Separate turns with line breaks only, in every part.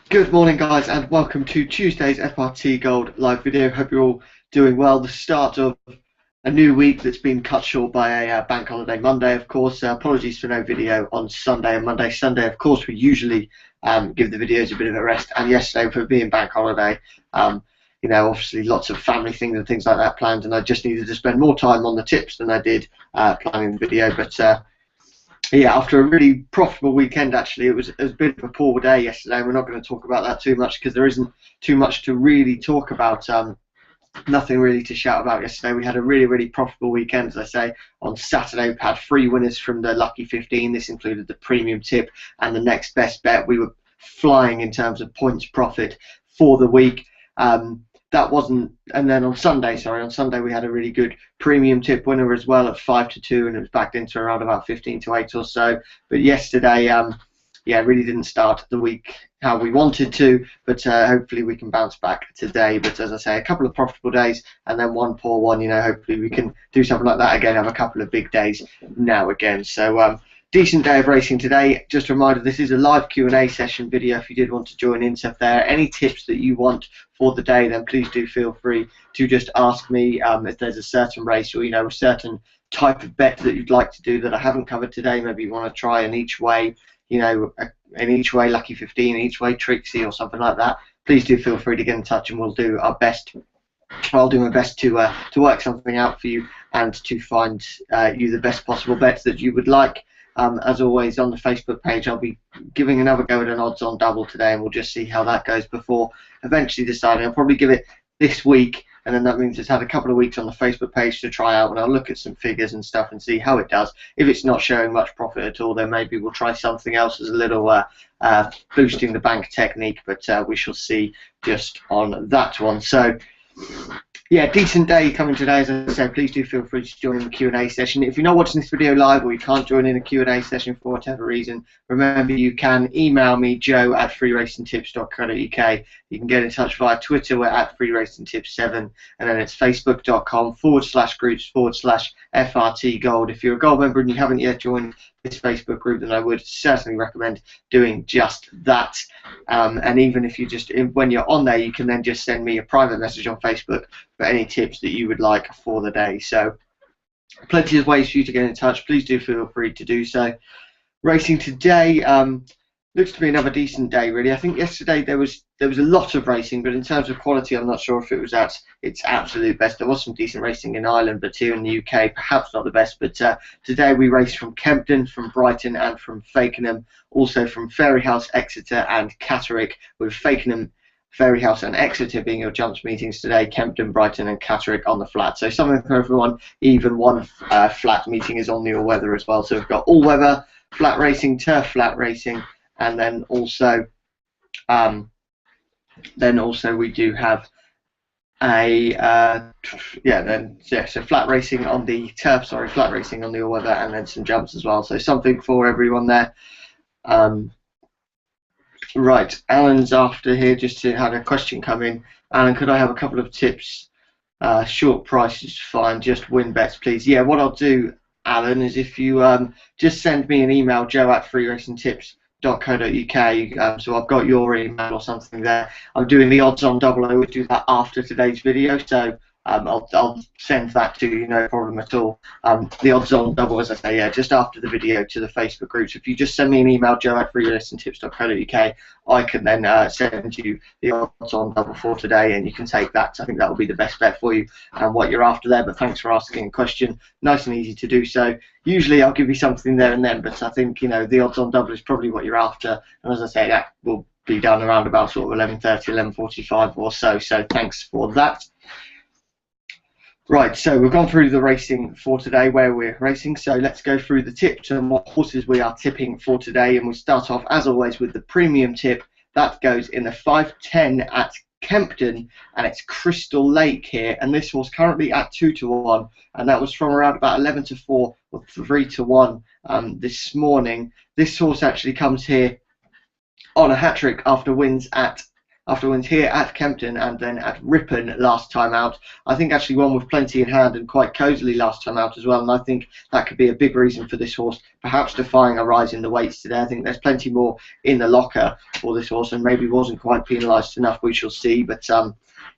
Good morning, guys, and welcome to Tuesday's FRT Gold live video. Hope you're all doing well. The start of a new week that's been cut short by a bank holiday Monday, of course. Apologies for no video on Sunday and Monday. Sunday, of course, we usually give the videos a bit of a rest, and yesterday for being bank holiday, obviously lots of family things and things like that planned, and I just needed to spend more time on the tips than I did planning the video. But yeah, after a really profitable weekend, actually, it was a bit of a poor day yesterday. We're not going to talk about that too much because there isn't too much to really talk about. Nothing really to shout about yesterday. We had a really profitable weekend, as I say. On Saturday, we had 3 winners from the Lucky 15. This included the premium tip and the next best bet. We were flying in terms of points profit for the week. That wasn't, and then on Sunday we had a really good premium tip winner as well at 5 to 2, and it was backed into around about 15 to 8 or so. But yesterday, yeah, really didn't start the week how we wanted to, but hopefully we can bounce back today. But as I say, a couple of profitable days and then one poor one. Hopefully we can do something like that again, have a couple of big days now again. So decent day of racing today. Just a reminder, this is a live Q&A session video if you did want to join in. So if there are any tips that you want for the day, then please do feel free to just ask me if there's a certain race or a certain type of bet that you'd like to do that I haven't covered today. Maybe you want to try an each way, an each way Lucky 15, each way Trixie or something like that. Please do feel free to get in touch and we'll do our best. I'll do my best to work something out for you and to find you the best possible bets that you would like. As always, on the Facebook page, I'll be giving another go at an odds-on double today, and we'll just see how that goes before eventually deciding. I'll probably give it this week, and then that means it's had a couple of weeks on the Facebook page to try out, and I'll look at some figures and stuff and see how it does. If it's not showing much profit at all, then maybe we'll try something else as a little boosting the bank technique, but we shall see just on that one. So, yeah, decent day coming today. As I said, please do feel free to join in the Q&A session. If you're not watching this video live or you can't join in a Q&A session for whatever reason, remember you can email me, joe@freeracingtips.co.uk. You can get in touch via Twitter, we're at freeracingtips7, and then it's facebook.com/groups/FRT Gold. If you're a Gold member and you haven't yet joined this Facebook group, then I would certainly recommend doing just that. And even if when you're on there, you can then just send me a private message on Facebook for any tips that you would like for the day. So plenty of ways for you to get in touch. Please do feel free to do so. Racing today looks to be another decent day, really. I think yesterday there was a lot of racing, but in terms of quality, I'm not sure if it was at its absolute best. There was some decent racing in Ireland, but here in the UK, perhaps not the best. But today we raced from Kempton, from Brighton, and from Fakenham, also from Fairyhouse, Exeter, and Catterick, with Fakenham, Fairyhouse, and Exeter being your jumps meetings today. Kempton, Brighton, and Catterick on the flat. So something for everyone. Even one flat meeting is on the all-weather as well. So we've got all-weather, flat racing, turf flat racing, and then also we do have so flat racing on the turf, flat racing on the all-weather, and then some jumps as well. So something for everyone there. Right, Alan's after here, just had a question come in. Alan, could I have a couple of tips? Short prices, fine, just win bets, please. Yeah, what I'll do, Alan, is if you just send me an email, joe@freeracingtips.co.uk. So I've got your email or something there. I'm doing the odds on double. I would do that after today's video, so I'll send that to you, no problem at all. The odds on double, as I say, yeah, just after the video to the Facebook group. So if you just send me an email, joe@freeracingtips.co.uk, I can then send you the odds on double for today, and you can take that. I think that will be the best bet for you and what you're after there. But thanks for asking a question. Nice and easy to do so. Usually I'll give you something there and then, but I think the odds on double is probably what you're after. And as I say, that will be done around about sort of 11:30, 11:45 or so. So thanks for that. Right, so we've gone through the racing for today, where we're racing, so let's go through the tips and what horses we are tipping for today. And we'll start off, as always, with the premium tip. That goes in the 5-10 at Kempton, and it's Crystal Lake here, and this horse currently at 2 to 1, and that was from around about 11 to 4 or 3 to 1 this morning. This horse actually comes here on a hat-trick after wins at after wins here at Kempton and then at Ripon last time out. I think actually won with plenty in hand and quite cosily last time out as well, and I think that could be a big reason for this horse perhaps defying a rise in the weights today. I think there's plenty more in the locker for this horse and maybe wasn't quite penalised enough, we shall see, but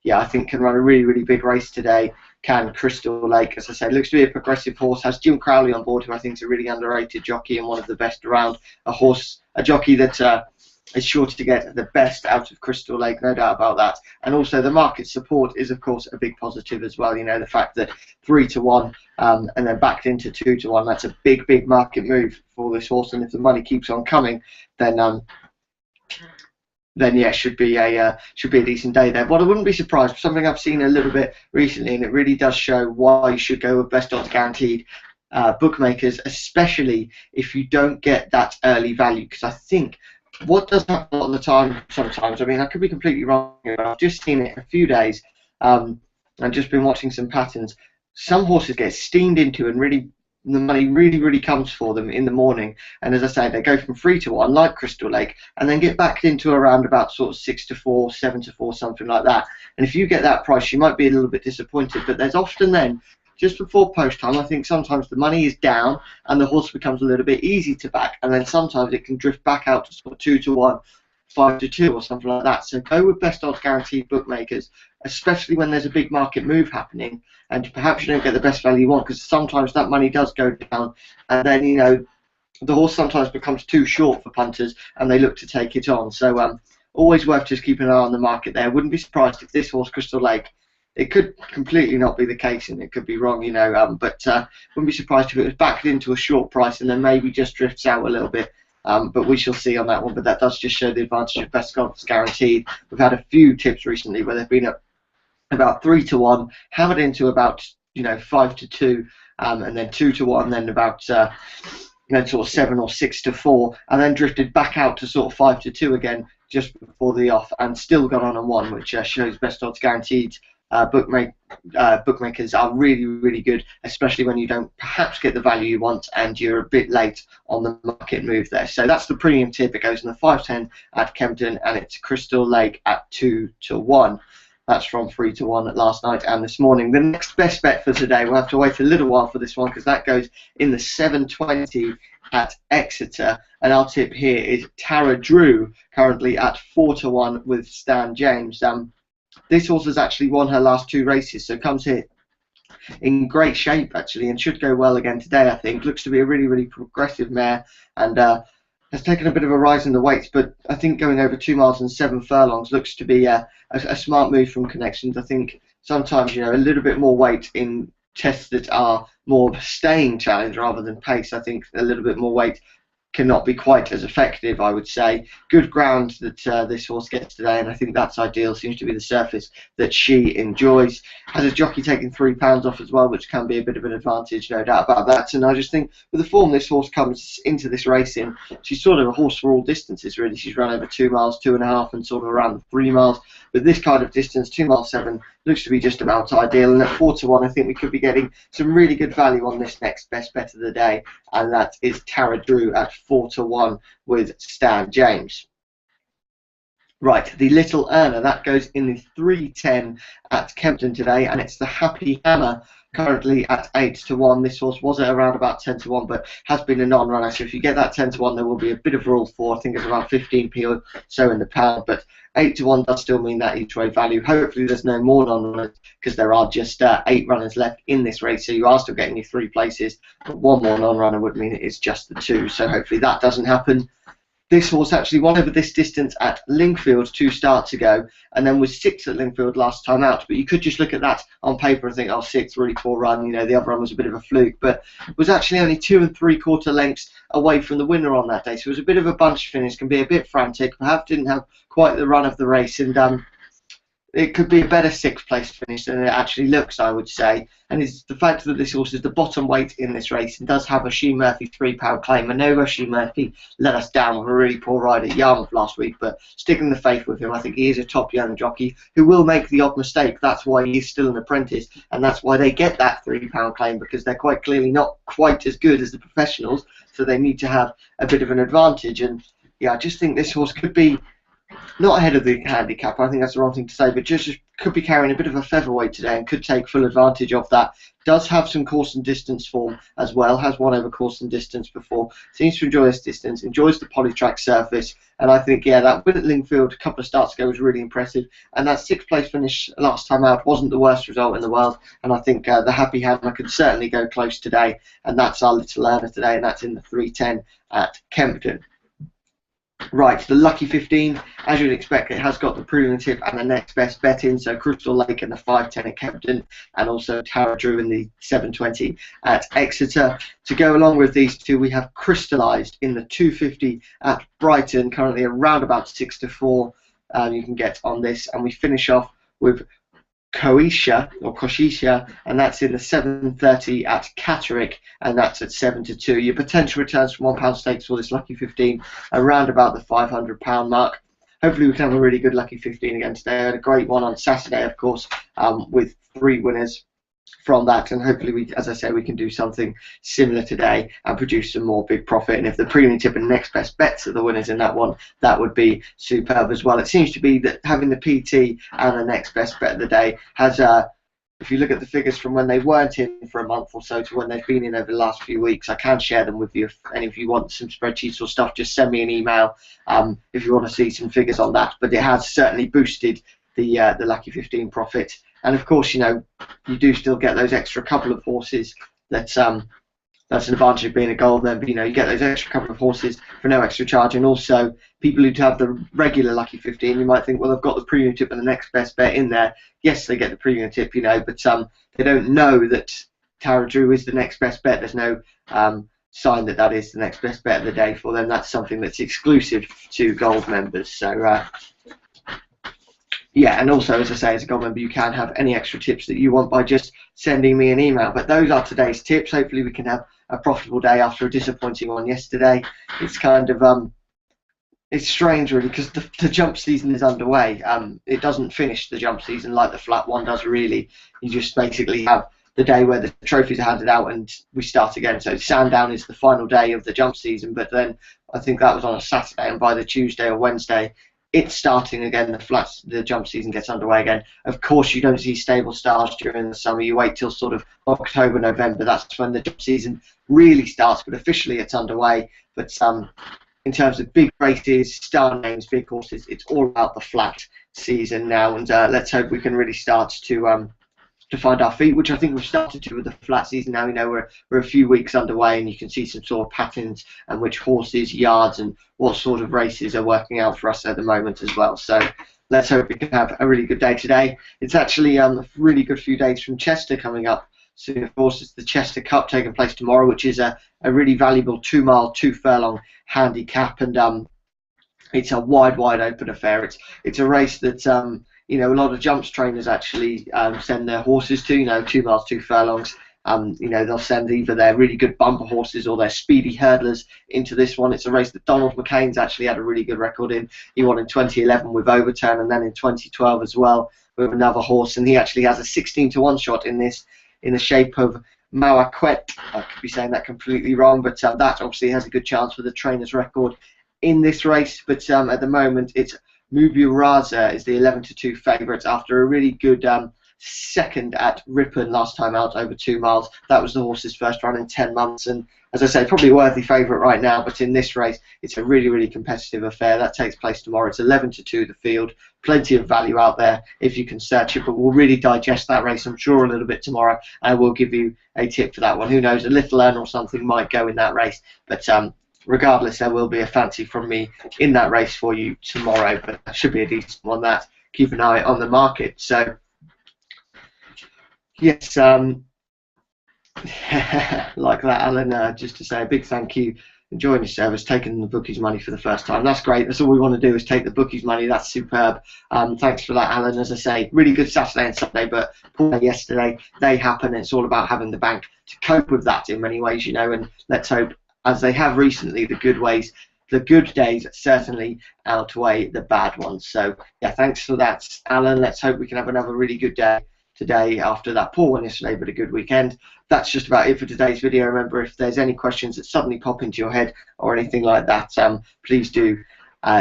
yeah, I think can run a really, really big race today. Can Crystal Lake, as I say, looks to be a progressive horse, has Jim Crowley on board, who I think is a really underrated jockey and one of the best around, a jockey that is sure to get the best out of Crystal Lake, no doubt about that. And also the market support is of course a big positive as well. You know, the fact that 3-1 and then backed into 2-1, that's a big market move for this horse, and if the money keeps on coming, then yeah, should be a decent day there. But I wouldn't be surprised. Something I've seen a little bit recently, and it really does show why you should go with best odds guaranteed bookmakers, especially if you don't get that early value. Because I think what does happen a lot of the time, sometimes, I mean, I could be completely wrong here, but I've just seen it in a few days, and just been watching some patterns. Some horses get steamed into and really the money really comes for them in the morning, and as I say, they go from 3-1 like Crystal Lake and then get back into around about sort of 6-4, 7-4, something like that. And if you get that price, you might be a little bit disappointed, but there's often then just before post time, I think sometimes the money is down and the horse becomes a little bit easy to back, and then sometimes it can drift back out to sort of 2-1, 5-2 or something like that. So go with best odds guaranteed bookmakers, especially when there's a big market move happening and perhaps you don't get the best value you want, because sometimes that money does go down and then, you know, the horse sometimes becomes too short for punters and they look to take it on. So always worth just keeping an eye on the market there. Wouldn't be surprised if this horse, Crystal Lake, it could completely not be the case and it could be wrong, you know, but wouldn't be surprised if it was backed into a short price and then maybe just drifts out a little bit. But we shall see on that one. But that does just show the advantage of best odds guaranteed. We've had a few tips recently where they've been at about 3-1, hammered into about 5-2, and then 2-1, then about sort of 7 or 6-4, and then drifted back out to sort of 5-2 again just before the off, and still got on and won, which shows best odds guaranteed. Bookmakers are really good, especially when you don't perhaps get the value you want and you're a bit late on the market move there. So that's the premium tip. It goes in the 5-10 at Kempton, and it's Crystal Lake at 2-1. That's from 3-1 last night and this morning. The next best bet for today, we'll have to wait a little while for this one because that goes in the 7-20 at Exeter. And our tip here is Tara Drew, currently at 4-1 with Stan James. This horse has actually won her last 2 races, so comes here in great shape actually, and should go well again today. I think looks to be a really progressive mare, and has taken a bit of a rise in the weights, but I think going over 2 miles and 7 furlongs looks to be a smart move from Connections. I think sometimes a little bit more weight in tests that are more of a staying challenge rather than pace. I think a little bit more weight cannot be quite as effective, I would say. Good ground that this horse gets today, and I think that's ideal. Seems to be the surface that she enjoys. Has a jockey taking £3 off as well, which can be a bit of an advantage, no doubt about that. And I just think with the form this horse comes into this race in, she's sort of a horse for all distances, really. She's run over 2 miles, 2.5, and sort of around 3 miles. But this kind of distance, 2 miles 7, looks to be just about ideal. And at 4-1, I think we could be getting some really good value on this next best bet of the day, and that is Tara Drew at 4-1 with Stan James. Right, the Little Earner, that goes in the 3-10 at Kempton today, and it's the Happy Hammer, currently at 8-1. This horse was at around about 10-1, but has been a non-runner, so if you get that 10-1, there will be a bit of rule for. I think it's around 15p or so in the pound, but 8-1 does still mean that each way value. Hopefully there's no more non-runners, because there are just 8 runners left in this race, so you are still getting your 3 places, but 1 more non-runner would mean it is just the 2, so hopefully that doesn't happen. This horse actually won over this distance at Lingfield 2 starts ago, and then was 6 at Lingfield last time out. But you could just look at that on paper and think, oh, 6, really poor run. The other run was a bit of a fluke, but was actually only 2 3/4 lengths away from the winner on that day. So it was a bit of a bunch finish, can be a bit frantic, perhaps didn't have quite the run of the race, and it could be a better 6th place finish than it actually looks, I would say. And it's the fact that this horse is the bottom weight in this race and does have a She Murphy £3 claim. I know She Murphy let us down with a really poor ride at Yarmouth last week, but sticking the faith with him, I think he is a top young jockey who will make the odd mistake. That's why he's still an apprentice, and that's why they get that £3 claim, because they're quite clearly not quite as good as the professionals, so they need to have a bit of an advantage. And yeah, I just think this horse could be not ahead of the handicap, I think that's the wrong thing to say, but just could be carrying a bit of a featherweight today and could take full advantage of that. Does have some course and distance form as well, has won over course and distance before, seems to enjoy this distance, enjoys the polytrack surface, and I think, yeah, that win at Lingfield a couple of starts ago was really impressive, and that 6th place finish last time out wasn't the worst result in the world, and I think the Happy Hammer could certainly go close today, and that's our little learner today, and that's in the 3:10 at Kempton. Right, the Lucky 15, as you'd expect, it has got the Proving Tip and the next best bet in, so Crystal Lake and the 5:10 at Kempton, and also Tara Drew in the 7:20 at Exeter. To go along with these two, we have Crystallised in the 250 at Brighton, currently around about 6 to 4. You can get on this, and we finish off with Koshisha, and that's in the 7:30 at Catterick, and that's at 7 to 2. Your potential returns from £1 stakes for this Lucky 15 around about the £500 mark. Hopefully we can have a really good Lucky 15 again today. I had a great one on Saturday, of course, with 3 winners from that, and hopefully we, as I say, we can do something similar today and produce some more big profit. And if the Premium Tip and next best bets are the winners in that one, that would be superb as well. It seems to be that having the PT and the next best bet of the day has if you look at the figures from when they weren't in for a month or so to when they've been in over the last few weeks, I can share them with you. If any of you want some spreadsheets or stuff, just send me an email if you want to see some figures on that. But it has certainly boosted the Lucky 15 profit. And of course, you know, you do still get those extra couple of horses. That's an advantage of being a gold member. You know, you get those extra couple of horses for no extra charge. And also, people who have the regular Lucky 15, you might think, well, they've got the Premium Tip and the next best bet in there. Yes, they get the Premium Tip, you know, but they don't know that Tara Drew is the next best bet. There's no sign that that is the next best bet of the day for them. That's something that's exclusive to gold members. So, yeah, and also, as I say, as a gold member, you can have any extra tips that you want by just sending me an email. But those are today's tips. Hopefully we can have a profitable day after a disappointing one yesterday. It's kind of, it's strange really, because the jump season is underway. It doesn't finish the jump season like the flat one does really. You just basically have the day where the trophies are handed out and we start again. So Sandown is the final day of the jump season, but then I think that was on a Saturday, and by the Tuesday or Wednesday, it's starting again. The jump season gets underway again. Of course, you don't see stable stars during the summer. You wait till sort of October, November. That's when the jump season really starts. But officially, it's underway. But in terms of big races, star names, big horses, it's all about the flat season now. And let's hope we can really start to find our feet, which I think we've started to with the flat season now. You know, we're a few weeks underway, and you can see some sort of patterns and which horses, yards, and what sort of races are working out for us at the moment as well. So let's hope we can have a really good day today. It's actually a really good few days from Chester coming up soon. Of course, it's the Chester Cup taking place tomorrow, which is a really valuable 2-mile, 2-furlong handicap, and it's a wide open affair. It's a race that you know, a lot of jumps trainers actually send their horses to. You know, 2 miles, 2 furlongs. You know, they'll send either their really good bumper horses or their speedy hurdlers into this one. It's a race that Donald McCain's actually had a really good record in. He won in 2011 with Overturn, and then in 2012 as well with another horse. And he actually has a 16 to 1 shot in this, in the shape of Mawaquet. I could be saying that completely wrong, but that obviously has a good chance for the trainer's record in this race. But at the moment, it's Muburaza is the 11 to 2 favourite after a really good second at Ripon last time out over 2 miles. That was the horse's first run in 10 months, and as I say, probably a worthy favourite right now. But in this race, it's a really competitive affair. That takes place tomorrow. It's 11 to 2 the field. Plenty of value out there if you can search it, but we'll really digest that race, I'm sure, a little bit tomorrow, and we'll give you a tip for that one. Who knows, a little earn or something might go in that race, but regardless, there will be a fancy from me in that race for you tomorrow, but that should be a decent one. That keep an eye on the market. So yes, like that, Alan. Just to say a big thank you, enjoying your service, taking the bookies' money for the first time. That's great. That's all we want to do is take the bookies' money. That's superb. Thanks for that, Alan. As I say, really good Saturday and Sunday, but poor day yesterday. They happen. It's all about having the bank to cope with that in many ways, you know. And let's hope, as they have recently, the good days certainly outweigh the bad ones. So yeah, thanks for that, Alan. Let's hope we can have another really good day today after that poor one yesterday, but a good weekend. That's just about it for today's video. Remember, if there's any questions that suddenly pop into your head or anything like that, please do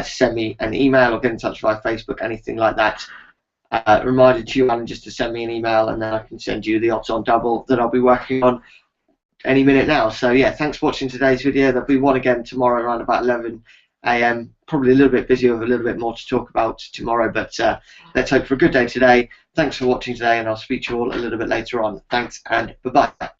send me an email or get in touch via Facebook, anything like that. Reminder to you, Alan, just to send me an email, and then I can send you the odds on double that I'll be working on any minute now. So yeah, thanks for watching today's video. There'll be one again tomorrow around about 11 AM. Probably a little bit busy with a little bit more to talk about tomorrow, but let's hope for a good day today. Thanks for watching today, and I'll speak to you all a little bit later on. Thanks, and bye-bye.